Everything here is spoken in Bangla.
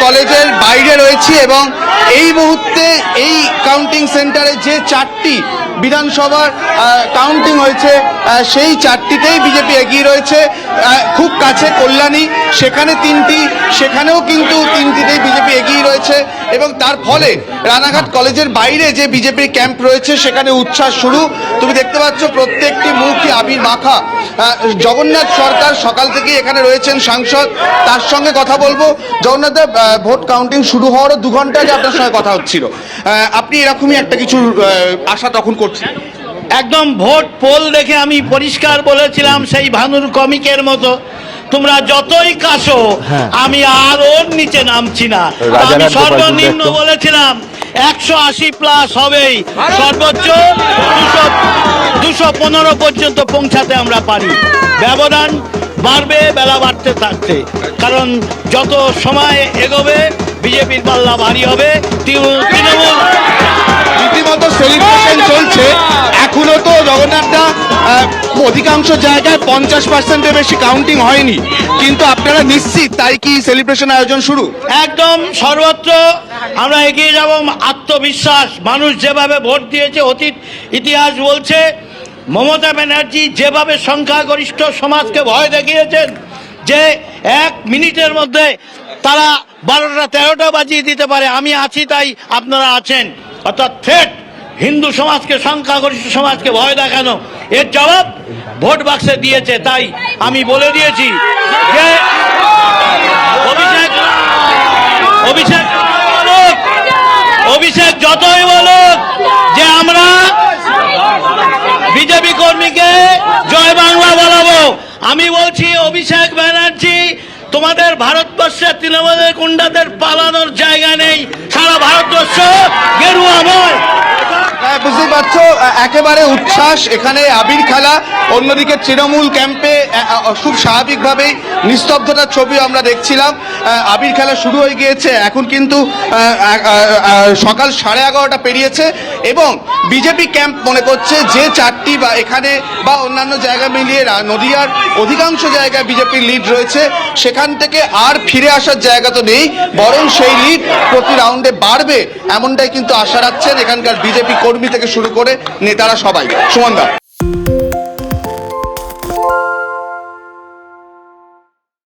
কলেজের বাইরে রয়েছি এবং এই মুহূর্তে এই কাউন্টিং সেন্টারে যে 4টি বিধানসভার কাউন্টিং হয়েছে সেই 4টিতেই বিজেপি এগিয়ে রয়েছে। খুব কাছে কল্যাণী, সেখানে 3টি, সেখানেও কিন্তু 3টিতেই বিজেপি এগিয়ে রয়েছে এবং তার ফলে রানাঘাট কলেজের বাইরে যে বিজেপির ক্যাম্প রয়েছে সেখানে উচ্ছ্বাস শুরু। তুমি দেখতে পাচ্ছ প্রত্যেকটি মুখই আবির মাখা। জগন্নাথ সরকার সকাল থেকে এখানে রয়েছেন, সাংসদ, তার সঙ্গে কথা বলবো। জগন্নাথ দা, ভোট কাউন্টিং শুরু হওয়ারও 2 ঘন্টা আগে আপনার সঙ্গে কথা হচ্ছিল, আপনি এরকমই একটা কিছু আশা তখন করছেন? একদম ভোট পোল দেখে আমি পরিষ্কার বলেছিলাম, সেই ভানুর কমিকের মতো, তোমরা যতই কাশো আমি আর ওর নিচে নামছি না। আমি সর্বনিম্ন বলেছিলাম 180+ হবেই, সর্বোচ্চ 215 পর্যন্ত পৌঁছাতে আমরা পারি। ব্যবধান বাড়বে বেলা বাড়তে থাকতে, কারণ যত সময় এগোবে বিজেপির পাল্লা ভারী হবে। তৃণমূল রীতিমতো সেলিব্রেশন চলছে এখনো তো জগন্নাথদা। অধিকাংশ জায়গায় 50%-এর বেশি কাউন্টিং হয়নি, কিন্তু আপনারা নিশ্চিত তাই কি সেলিব্রেশন আয়োজন শুরু? একদম সর্বত্র আমরা এগিয়ে যাব, আত্মবিশ্বাস। মানুষ যেভাবে ভোট দিয়েছে, অতীত ইতিহাস বলছে মমতা ব্যানার্জি যেভাবে সংখ্যাগরিষ্ঠ সমাজকে ভয় দেখিয়েছেন যে 1 মিনিটের মধ্যে তারা 12টা 13টা বাজিয়ে দিতে পারে, আমি আছি তাই আপনারা আছেন, অর্থাৎ থ্রেট হিন্দু সমাজকে, সংখ্যাগরিষ্ঠ সমাজকে ভয় দেখানো, এর জবাব ভোট বাক্সে দিয়েছে। তাই আমি বলে দিয়েছি যে অভিষেক যতই বলুক যে আমরা বিজেপি কর্মীকে জয় বাংলা বলাবো। আমি বলছি অভিষেক ব্যানার্জি, তোমাদের ভারতবর্ষের তৃণমূলের গুন্ডাদের পালানোর জায়গা নেই, সারা ভারতবর্ষ গেরুয়াময়। বুঝতে পারছো একেবারে উচ্ছ্বাস, এখানে আবির খেলা। অন্যদিকে তৃণমূল ক্যাম্পে খুব স্বাভাবিকভাবেই নিস্তব্ধতার ছবি আমরা দেখছিলাম। আবির খেলা শুরু হয়ে গিয়েছে, এখন কিন্তু সকাল 11:30 পেরিয়েছে এবং বিজেপি ক্যাম্প মনে করছে যে 4টি বা এখানে বা অন্যান্য জায়গা মিলিয়ে নদিয়ার অধিকাংশ জায়গায় বিজেপির লিড রয়েছে, সেখান থেকে আর ফিরে আসার জায়গা তো নেই, বরং সেই লিড প্রতি রাউন্ডে বাড়বে, এমনটাই কিন্তু আশা রাখছেন এখানকার বিজেপি কর্মী থেকে শুরু করে নেতারা সবাই। সুমন দা।